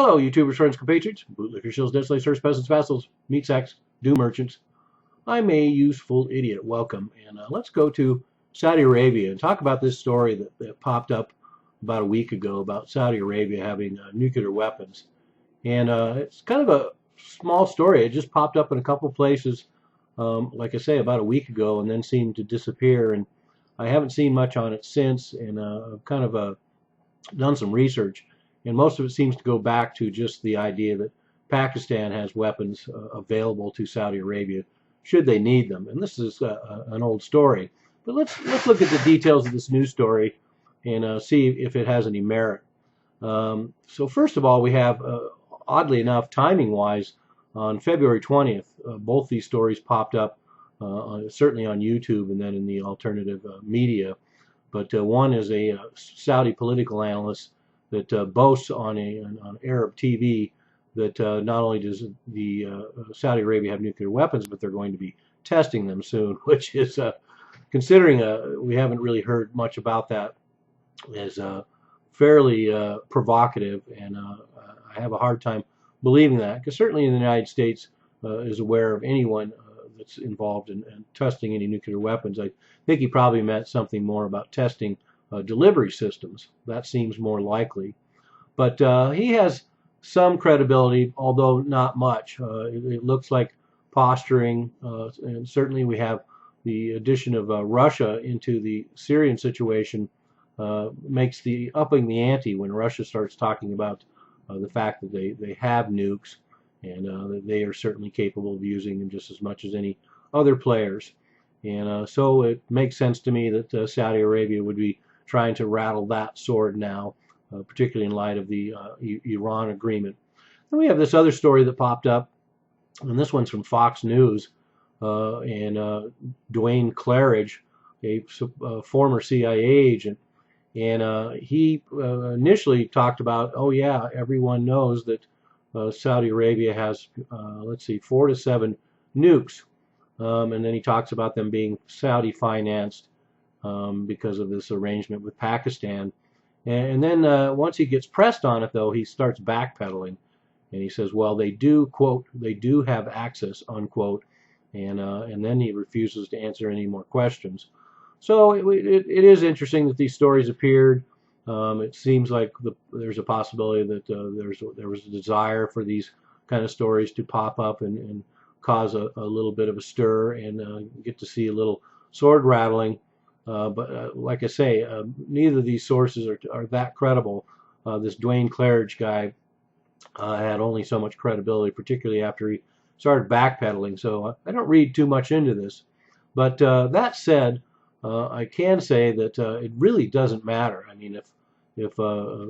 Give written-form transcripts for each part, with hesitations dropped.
Hello, YouTubers, friends, compatriots, bootlickers, shills, dead slaves, peasants, vassals, meat sacks, doom merchants. I'm a useful idiot. Welcome. And let's go to Saudi Arabia and talk about this story that popped up about a week ago about Saudi Arabia having nuclear weapons. And it's kind of a small story. It just popped up in a couple places, like I say, about a week ago and then seemed to disappear. And I haven't seen much on it since, and I've kind of done some research. And most of it seems to go back to just the idea that Pakistan has weapons available to Saudi Arabia should they need them. And this is an old story. But let's look at the details of this news story and see if it has any merit. So first of all, we have, oddly enough, timing-wise, on February 20th, both these stories popped up, certainly on YouTube and then in the alternative media. But one is a Saudi political analyst that boasts on Arab TV that not only does the Saudi Arabia have nuclear weapons, but they're going to be testing them soon, which is, considering we haven't really heard much about that, is fairly provocative, and I have a hard time believing that, because certainly the United States is aware of anyone that's involved in testing any nuclear weapons. I think he probably meant something more about testing delivery systems. That seems more likely. But he has some credibility, although not much. It looks like posturing, and certainly we have the addition of Russia into the Syrian situation makes the upping the ante when Russia starts talking about the fact that they have nukes, and that they are certainly capable of using them just as much as any other players. And so it makes sense to me that Saudi Arabia would be trying to rattle that sword now, particularly in light of the Iran agreement. Then we have this other story that popped up, and this one's from Fox News, and Dwayne Claridge, a former CIA agent, and he initially talked about, oh yeah, everyone knows that Saudi Arabia has, let's see, 4 to 7 nukes, and then he talks about them being Saudi financed because of this arrangement with Pakistan. And then once he gets pressed on it, though, he starts backpedaling, and he says, well, they do, quote, they do have access, unquote, and then he refuses to answer any more questions. So it is interesting that these stories appeared. It seems like there's a possibility that there was a desire for these kind of stories to pop up and cause a little bit of a stir, and get to see a little sword rattling. But like I say, neither of these sources are that credible. This Dwayne Claridge guy had only so much credibility, particularly after he started backpedaling. So I don't read too much into this. But that said, I can say that it really doesn't matter. I mean, if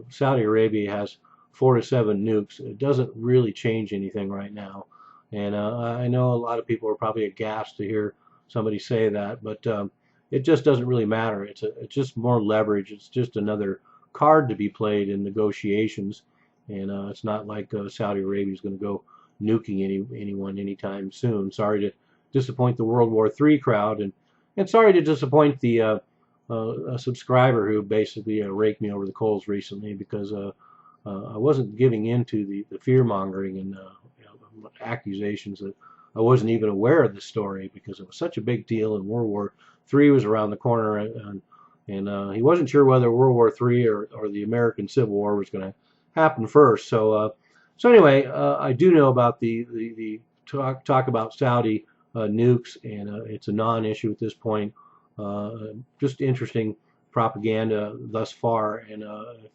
Saudi Arabia has 4 to 7 nukes, it doesn't really change anything right now. And I know a lot of people are probably aghast to hear somebody say that, but it just doesn't really matter. It's just more leverage. It's just another card to be played in negotiations, and it's not like Saudi Arabia is going to go nuking anyone anytime soon. Sorry to disappoint the World War III crowd, and sorry to disappoint the a subscriber who basically raked me over the coals recently because I wasn't giving in to the fear mongering and accusations that I wasn't even aware of the story, because it was such a big deal, and World War III was around the corner, and he wasn't sure whether World War III or the American Civil War was going to happen first. So anyway, I do know about the talk about Saudi nukes, and it's a non-issue at this point. Just interesting propaganda thus far, and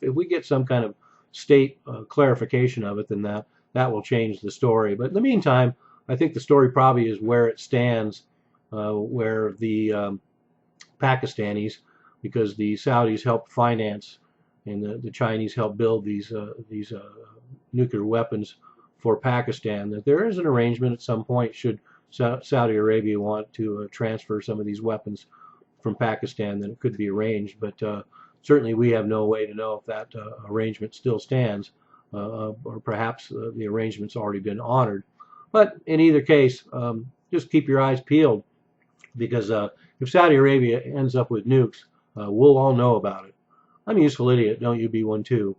if we get some kind of state clarification of it, then that will change the story. But in the meantime, I think the story probably is where it stands, where the Pakistanis, because the Saudis helped finance and the Chinese helped build these nuclear weapons for Pakistan, that there is an arrangement at some point should Saudi Arabia want to transfer some of these weapons from Pakistan, then it could be arranged. But certainly we have no way to know if that arrangement still stands, or perhaps the arrangement's already been honored. But in either case, just keep your eyes peeled, because if Saudi Arabia ends up with nukes, we'll all know about it. I'm a useful idiot. Don't you be one too.